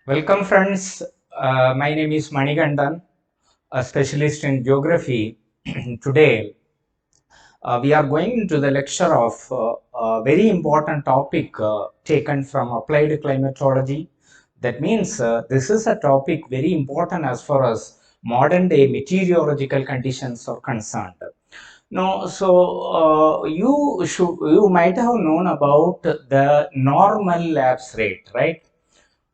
Welcome friends, my name is Monikandan, a specialist in geography. Today we are going into the lecture of a very important topic taken from applied climatology. That means this is a topic very important as far as modern day meteorological conditions are concerned. No, so you might have known about the normal lapse rate, right?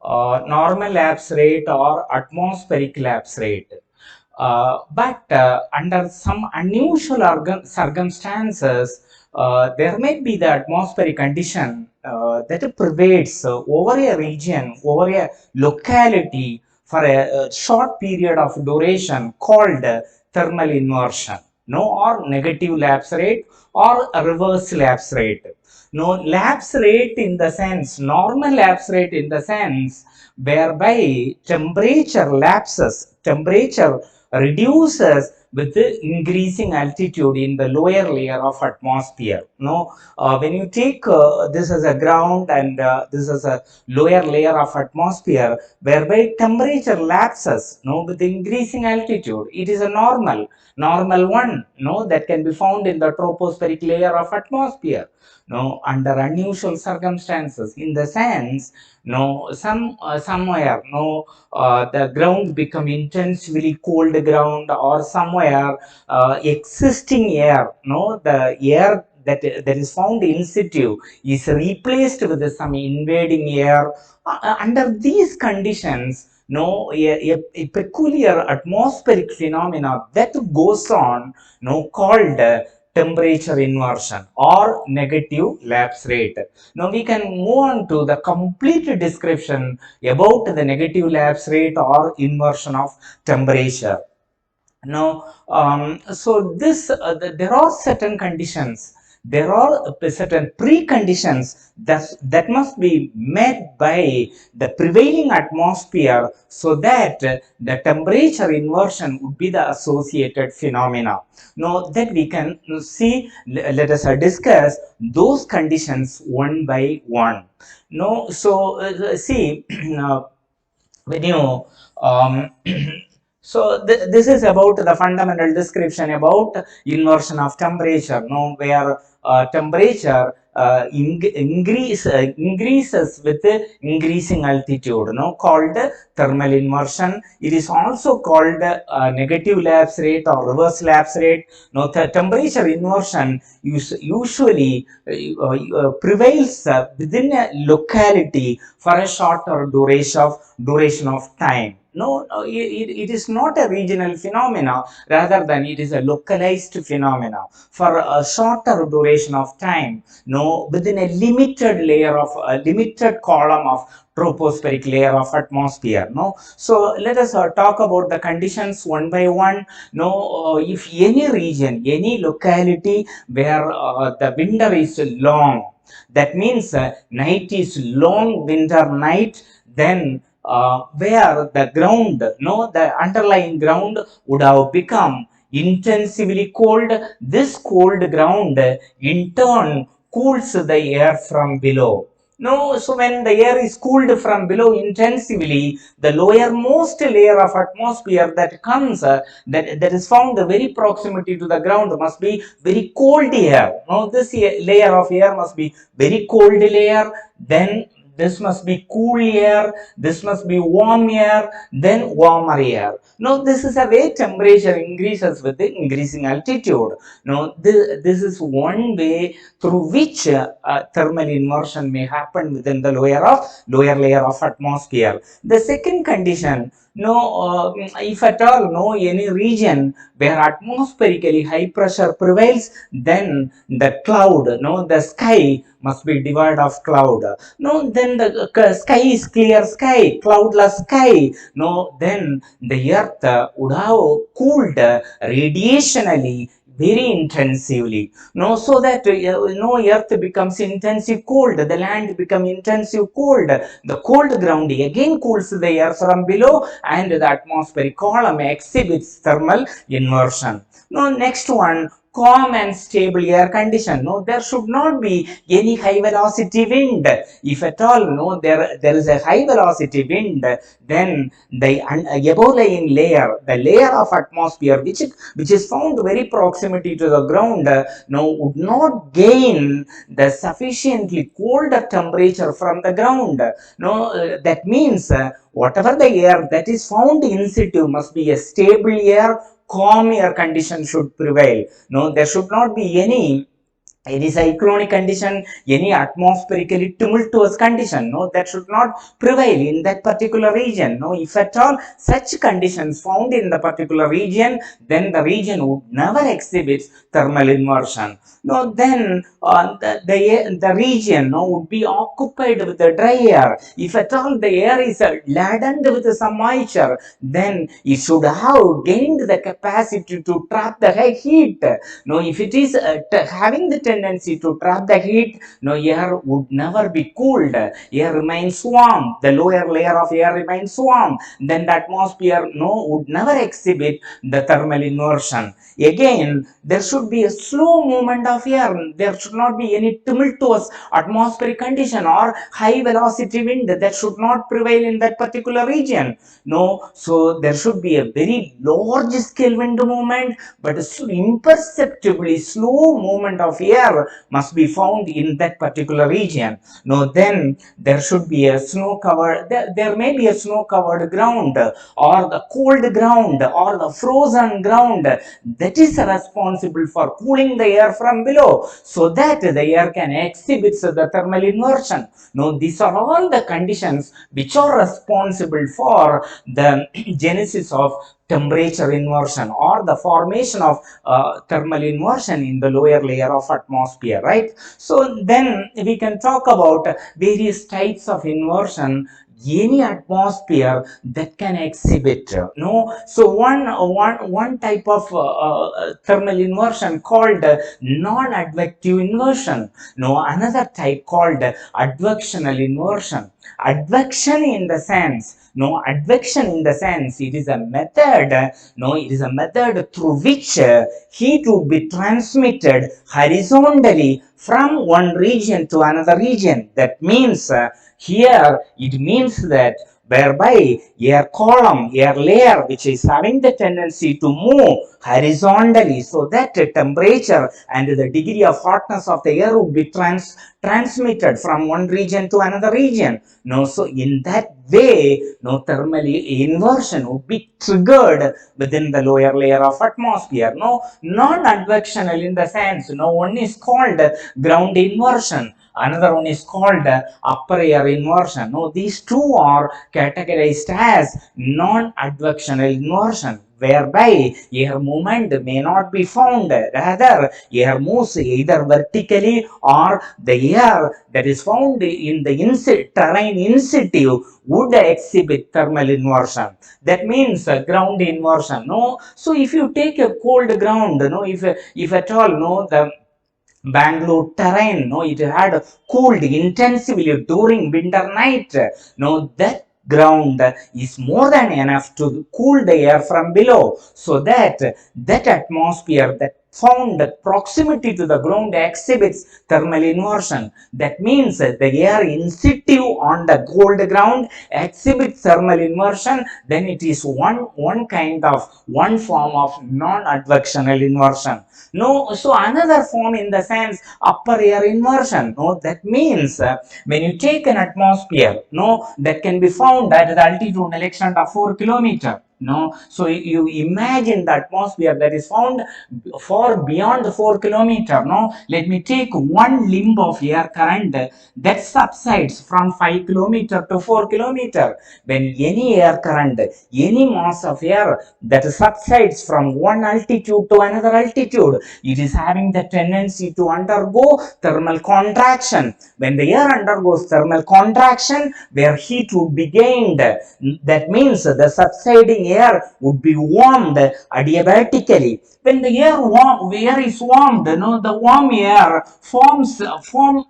Normal lapse rate or atmospheric lapse rate. But under some unusual circumstances, there may be the atmospheric condition that pervades over a region, over a locality for a short period of duration called thermal inversion. No, or negative lapse rate or a reverse lapse rate. No, lapse rate in the sense, normal lapse rate in the sense whereby temperature reduces with the increasing altitude in the lower layer of atmosphere. No, when you take this as a ground and this is a lower layer of atmosphere, whereby temperature lapses, no, with increasing altitude, it is a normal one, no, that can be found in the tropospheric layer of atmosphere. No, under unusual circumstances, in the sense, no, somewhere, no, the ground become intensively cold ground, or somewhere existing air, no, the air that is found in situ is replaced with some invading air. Under these conditions, no, a peculiar atmospheric phenomena that goes on, no, called temperature inversion or negative lapse rate. Now we can move on to the complete description about the negative lapse rate or inversion of temperature. Now, so there are certain conditions. There are certain preconditions that must be met by the prevailing atmosphere so that the temperature inversion would be the associated phenomena. Now that we can see, let us discuss those conditions one by one. No, so see, when you so this is about the fundamental description about inversion of temperature, no, where temperature increases with increasing altitude, no, called thermal inversion. It is also called negative lapse rate or reverse lapse rate. No, the temperature inversion usually prevails within a locality for a shorter duration of time. No, it is not a regional phenomena, rather than it is a localized phenomena for a shorter duration of time, no, within a limited layer of a limited column of tropospheric layer of atmosphere. No, so let us talk about the conditions one by one. No, if any region, any locality where the winter is long, that means night is long winter night, then where the ground, no, the underlying ground would have become intensively cold. This cold ground in turn cools the air from below. No, so when the air is cooled from below intensively, the lowermost layer of atmosphere that comes, that is found very proximity to the ground, must be very cold air. No, this layer of air must be very cold layer. Then this must be cool air, this must be warm air, then warmer air. Now this is a way temperature increases with the increasing altitude. Now this is one way through which thermal inversion may happen within the lower layer of atmosphere. The second condition, no, if at all, no, any region where atmospherically high pressure prevails, then the cloud, no, the sky must be devoid of cloud. No, then the sky is clear sky, cloudless sky. No, then the earth would have cooled radiationally very intensively. No, so that no, earth becomes intensive cold, the land become intensive cold, the cold ground again cools the air from below, and the atmospheric column exhibits thermal inversion. Now next one, calm and stable air condition. No, there should not be any high velocity wind. If at all, no, there is a high velocity wind, then the above lying layer, the layer of atmosphere which is found very proximity to the ground, no, would not gain the sufficiently cold temperature from the ground. No, that means whatever the air that is found in situ must be a stable air, calm air condition should prevail. No, there should not be any cyclonic condition, any atmospherically tumultuous condition. No, that should not prevail in that particular region. No, if at all such conditions found in the particular region, then the region would never exhibit thermal inversion. No, then the region, no, would be occupied with the dry air. If at all the air is laden with some moisture, then it should have gained the capacity to trap the high heat. No, if it is having the tendency to trap the heat, no, air would never be cooled. Air remains warm. The lower layer of air remains warm. Then the atmosphere, no, would never exhibit the thermal inversion. Again, there should be a slow movement of air. There should not be any tumultuous atmospheric condition or high velocity wind that should not prevail in that particular region. No, so there should be a very large scale wind movement, but imperceptibly slow movement of air must be found in that particular region. Now then there should be a snow covered, there may be a snow covered ground or the cold ground or the frozen ground that is responsible for cooling the air from below, so that the air can exhibit the thermal inversion. Now these are all the conditions which are responsible for the genesis of temperature inversion or the formation of thermal inversion in the lower layer of atmosphere, right? So then we can talk about various types of inversion any atmosphere that can exhibit. No, so one type of thermal inversion called non-advective inversion. No, another type called advectional inversion. Advection in the sense, no, advection in the sense it is a method, no, it is a method through which heat would be transmitted horizontally from one region to another region. That means here it means that whereby air column, air layer which is having the tendency to move horizontally, so that the temperature and the degree of hotness of the air would be transmitted from one region to another region. No, so in that way, no, thermal inversion would be triggered within the lower layer of atmosphere. No, non-advectional in the sense, no, one is called ground inversion, another one is called upper air inversion. No, these two are categorized as non-advectional inversion, whereby air movement may not be found, rather air moves either vertically or the air that is found in the terrain in situ would exhibit thermal inversion. That means ground inversion. No, so if you take a cold ground, no, if at all, no, the Bangalore terrain, no, it had cooled intensively during winter night. No, that ground is more than enough to cool the air from below, so that that atmosphere that found proximity to the ground exhibits thermal inversion. That means the air in situ on the cold ground exhibits thermal inversion. Then it is one kind of one form of non-advectional inversion. No, so another form in the sense upper air inversion. No, that means when you take an atmosphere, no, that can be found at the altitudinal extent of 4 kilometer. No, so you imagine the atmosphere that is found far beyond 4 kilometer. No, let me take one limb of air current that subsides from 5 kilometer to 4 kilometer. When any air current, any mass of air that subsides from one altitude to another altitude, it is having the tendency to undergo thermal contraction. When the air undergoes thermal contraction, where heat would be gained, that means the subsiding air would be warmed adiabatically. When the air is warmed, no, the warm air form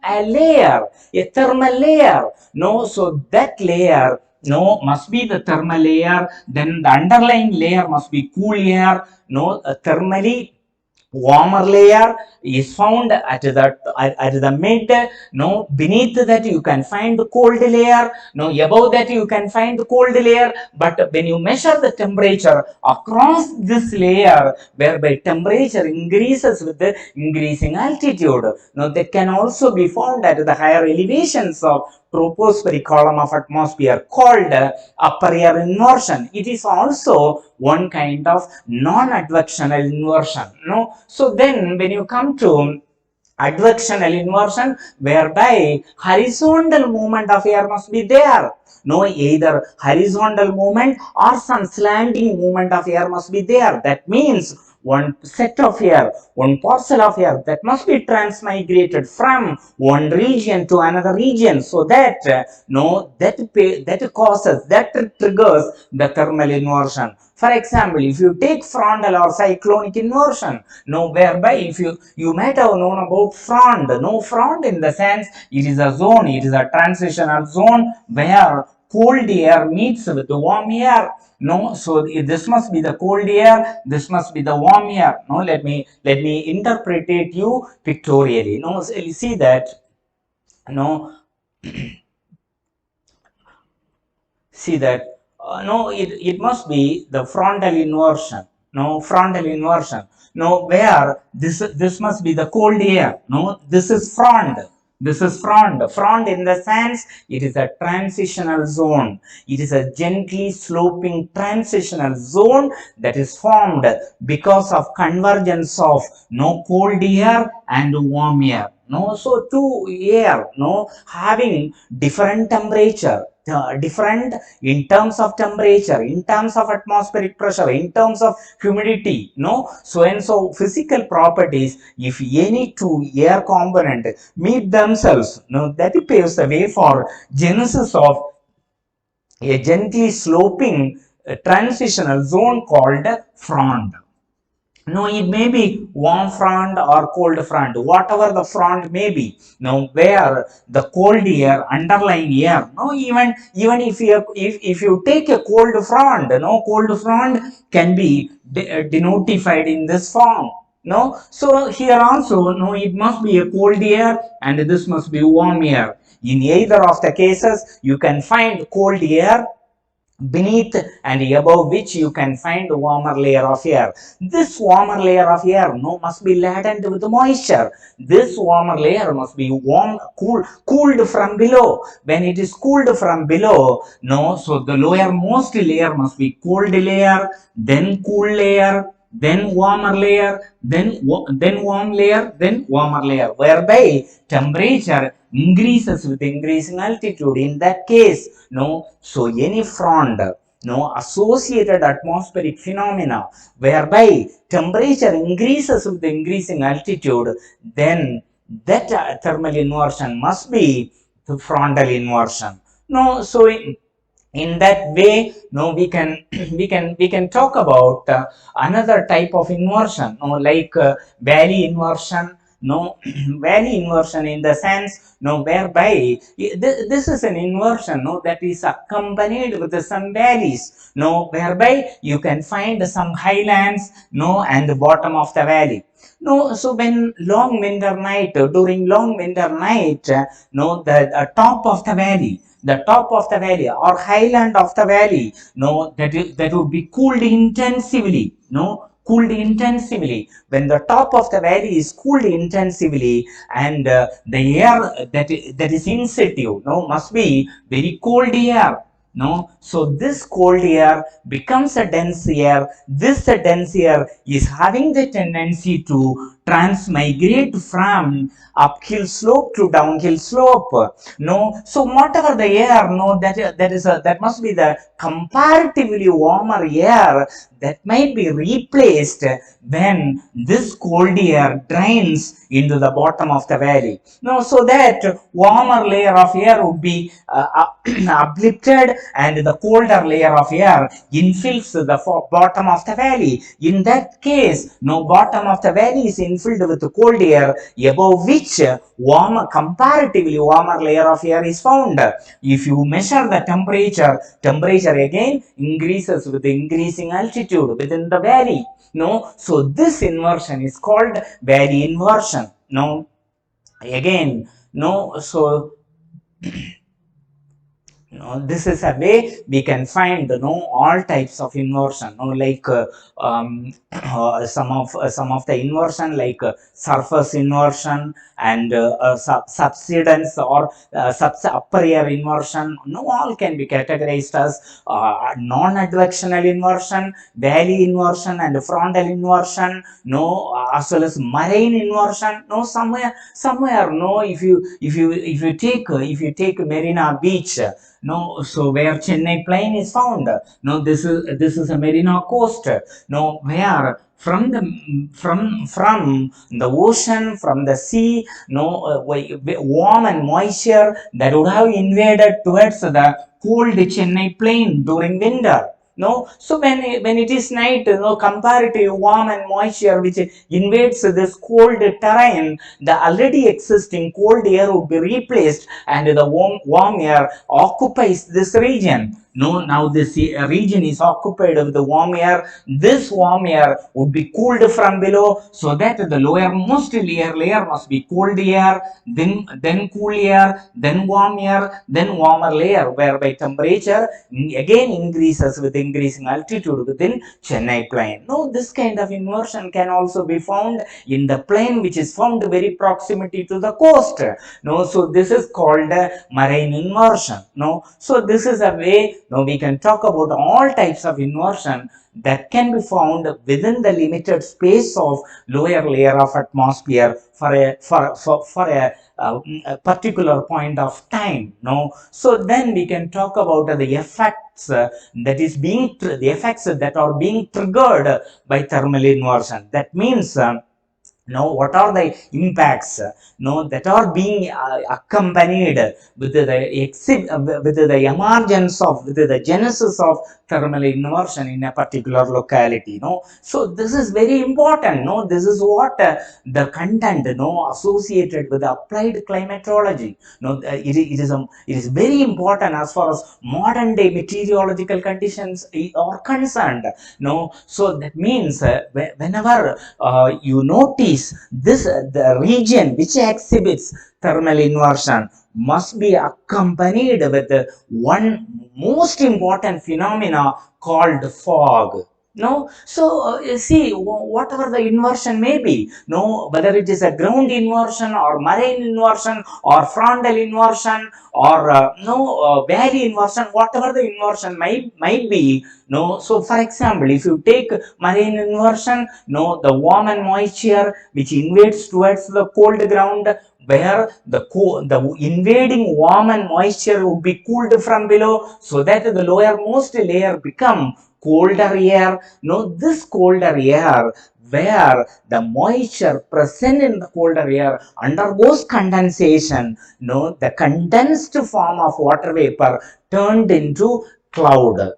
a layer, a thermal layer. No, so that layer, no, must be the thermal layer. Then the underlying layer must be cool air. No, thermally warmer layer is found at the mid. No, beneath that you can find the cold layer. No, above that you can find the cold layer. But when you measure the temperature across this layer, whereby temperature increases with the increasing altitude, now that can also be found at the higher elevations of tropospheric column of atmosphere, called upper air inversion. It is also one kind of non-advectional inversion. No, so then when you come to advectional inversion, whereby horizontal movement of air must be there. No, either horizontal movement or some slanting movement of air must be there. That means one set of air, one parcel of air that must be transmigrated from one region to another region, so that that causes, that triggers the thermal inversion. For example, if you take frontal or cyclonic inversion, no, whereby if you might have known about front. No, front in the sense it is a zone, it is a transitional zone where cold air meets with the warm air. No, so this must be the cold air, this must be the warm air. No, let me interpret it you pictorially. No, so you see that. No, see that. No, it must be the frontal inversion. No, frontal inversion. No, where this must be the cold air. No, this is front. This is front. Front in the sense it is a transitional zone. It is a gently sloping transitional zone that is formed because of convergence of no cold air and warm air. No, so two air, no, having different temperature, different in terms of temperature, in terms of atmospheric pressure, in terms of humidity. No, so and so physical properties, if any two air component meet themselves, no, that paves the way for genesis of a gently sloping transitional zone called front. No, it may be warm front or cold front, whatever the front may be. Now, where the cold air, underlying air. No, even if you take a cold front, no, cold front can be denotified in this form. No, so here also, no, it must be a cold air and this must be warm air. In either of the cases, you can find cold air beneath and above which you can find a warmer layer of air. This warmer layer of air, no, must be laden with moisture. This warmer layer must be cooled from below. When it is cooled from below, no, so the lowermost layer must be cold layer, then cool layer, then warmer layer, then warm layer, then warmer layer, whereby temperature increases with increasing altitude. In that case, no, so any front, no, associated atmospheric phenomena whereby temperature increases with the increasing altitude, then that thermal inversion must be the frontal inversion. No, so in that way, no, we can we can talk about another type of inversion, no, like valley inversion. No, valley inversion in the sense, no, whereby this is an inversion, no, that is accompanied with some valleys, no, whereby you can find some highlands, no, and the bottom of the valley. No, so when long winter night, during long winter night, no, the top of the valley, the top of the valley or highland of the valley, no, that would be cooled intensively. No, cooled intensively. When the top of the valley is cooled intensively, and the air that is in situ, no, must be very cold air. No, so this cold air becomes a dense air. This dense air is having the tendency to transmigrate from uphill slope to downhill slope. No, so whatever the air, no, that must be the comparatively warmer air that might be replaced when this cold air drains into the bottom of the valley. No, so that warmer layer of air would be uplifted and the colder layer of air infills the bottom of the valley. In that case, no, bottom of the valley is infilled with cold air, above which comparatively warmer layer of air is found. If you measure the temperature again increases with increasing altitude. altitude within the valley. No, so this inversion is called valley inversion. No, again, no, so this is a way we can find all types of inversion, like some of the inversion, like surface inversion and subsidence or upper air inversion, all can be categorized as non-advectional inversion, valley inversion and frontal inversion, as well as marine inversion. Somewhere, if you take Marina Beach, so where Chennai plain is found, this is a Marina coast, where from the ocean, from the sea, warm and moisture that would have invaded towards the cold Chennai plain during winter. So when it is night, comparative warm and moisture which invades this cold terrain, the already existing cold air would be replaced and the warm air occupies this region. Now this region is occupied with the warm air. This warm air would be cooled from below, so that the lowermost layer must be cold air, then cool air, then warm air, then warmer layer, whereby temperature again increases with increasing altitude within Chennai plain. This kind of inversion can also be found in the plain which is found very proximity to the coast. So this is called marine inversion. So this is a way we can talk about all types of inversion that can be found within the limited space of lower layer of atmosphere for a particular point of time. So then we can talk about the effects the effects that are being triggered by thermal inversion. That means what are the impacts that are being accompanied with the emergence of with the genesis of thermal inversion in a particular locality. So this is very important. This is what the content associated with applied climatology. It is very important as far as modern day meteorological conditions are concerned. So that means whenever you notice this, the region which exhibits thermal inversion must be accompanied with one most important phenomena called fog. So you see, whatever the inversion may be, whether it is a ground inversion or marine inversion or frontal inversion or valley inversion, whatever the inversion might be. So for example, if you take marine inversion, the warm and moisture which invades towards the cold ground, where the invading warm and moisture would be cooled from below, so that the lowermost layer become colder air. This colder air, where the moisture present in the colder air undergoes condensation, the condensed form of water vapor turned into cloud.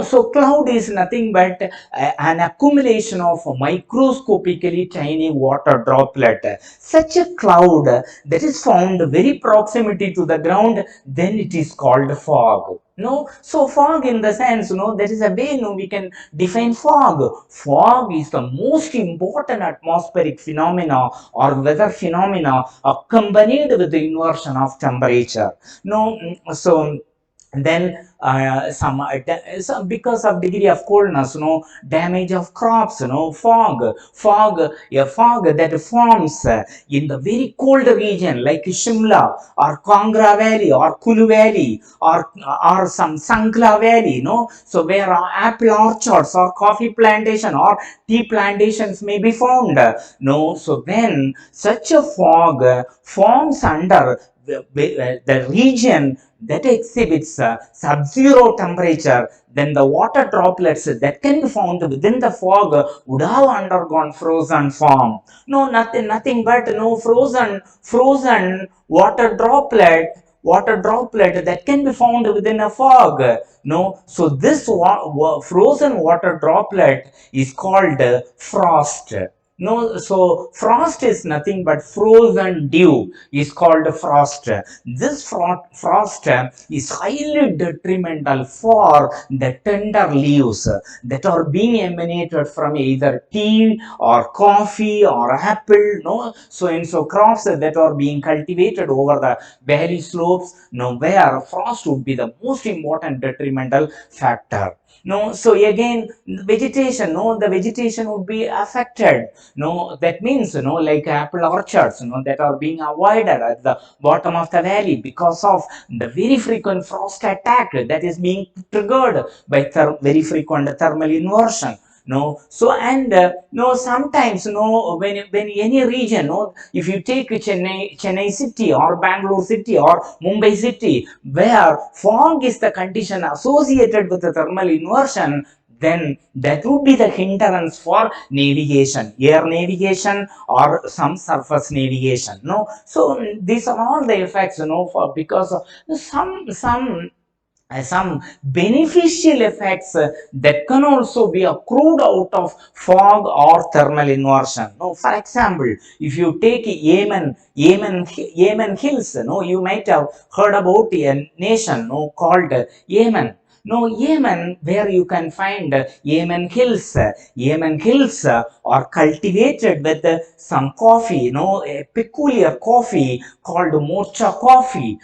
So cloud is nothing but an accumulation of microscopically tiny water droplet. Such a cloud that is found very proximity to the ground, then it is called fog. So fog, in the sense, there is a way we can define fog. Fog is the most important atmospheric phenomena or weather phenomena accompanied with the inversion of temperature. So then because of degree of coldness, damage of crops, fog that forms in the very cold region like Shimla or Kangra Valley or Kulu Valley or some Sangla Valley, so where apple orchards or coffee plantation or tea plantations may be found. So when such a fog forms under the region that exhibits sub-zero temperature, then the water droplets that can be found within the fog would have undergone frozen form. Nothing but frozen water droplet that can be found within a fog. So this frozen water droplet is called frost. No, so frost is nothing but frozen dew is called frost. This frost is highly detrimental for the tender leaves that are being emanated from either tea or coffee or apple. No, so and so crops that are being cultivated over the valley slopes. No, where frost would be the most important detrimental factor. No, so again vegetation. No, the vegetation would be affected. No, that means, like apple orchards, that are being avoided at the bottom of the valley because of the very frequent frost attack that is being triggered by very frequent thermal inversion. No, so and no, sometimes, when any region, if you take Chennai city or Bangalore city or Mumbai city, where fog is the condition associated with the thermal inversion, then that would be the hindrance for navigation, air navigation or some surface navigation. No, so these are all the effects, for because of some beneficial effects that can also be accrued out of fog or thermal inversion. No, for example, if you take Yemen Hills, you might have heard about a nation, called Yemen. No, Yemen, where you can find Yemen Hills. Yemen Hills are cultivated with some coffee, a peculiar coffee called mocha coffee.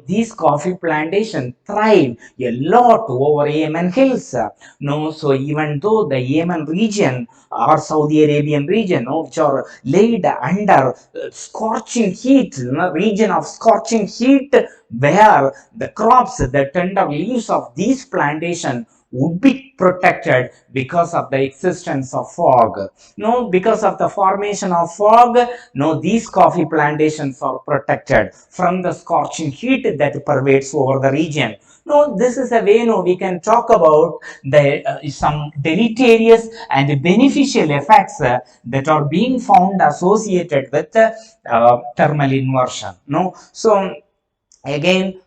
These coffee plantations thrive a lot over Yemen Hills. So even though the Yemen region or Saudi Arabian region, which are laid under scorching heat, region of scorching heat, where the crops, the tender leaves of these plantations would be protected because of the existence of fog. No, because of the formation of fog, no, these coffee plantations are protected from the scorching heat that pervades over the region. No, this is a way, we can talk about the some deleterious and beneficial effects that are being found associated with thermal inversion. No, so again,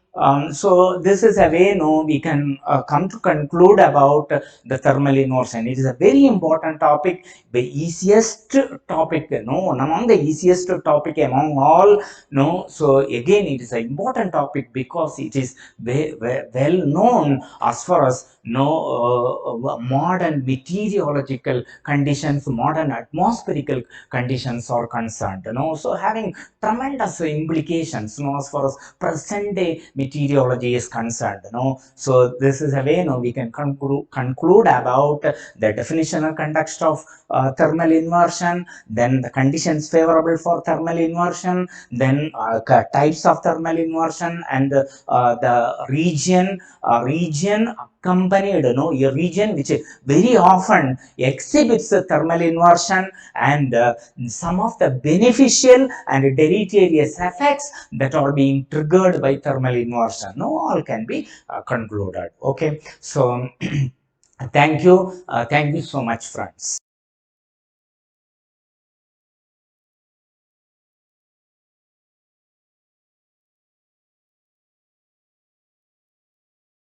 so this is a way, we can come to conclude about the thermal inversion. It is a very important topic, the easiest topic, one among the easiest topic among all. So again, it is an important topic because it is well known as far as modern meteorological conditions, modern atmospheric conditions are concerned. So having tremendous implications, as far as present day meteorology is concerned. So this is a way, we can conclude about the definition and context of thermal inversion, then the conditions favorable for thermal inversion, then types of thermal inversion, and the region accompanied, a region which very often exhibits thermal inversion, and some of the beneficial and deleterious effects that are being triggered by thermal inversion. All can be concluded. Okay, so thank you so much, friends.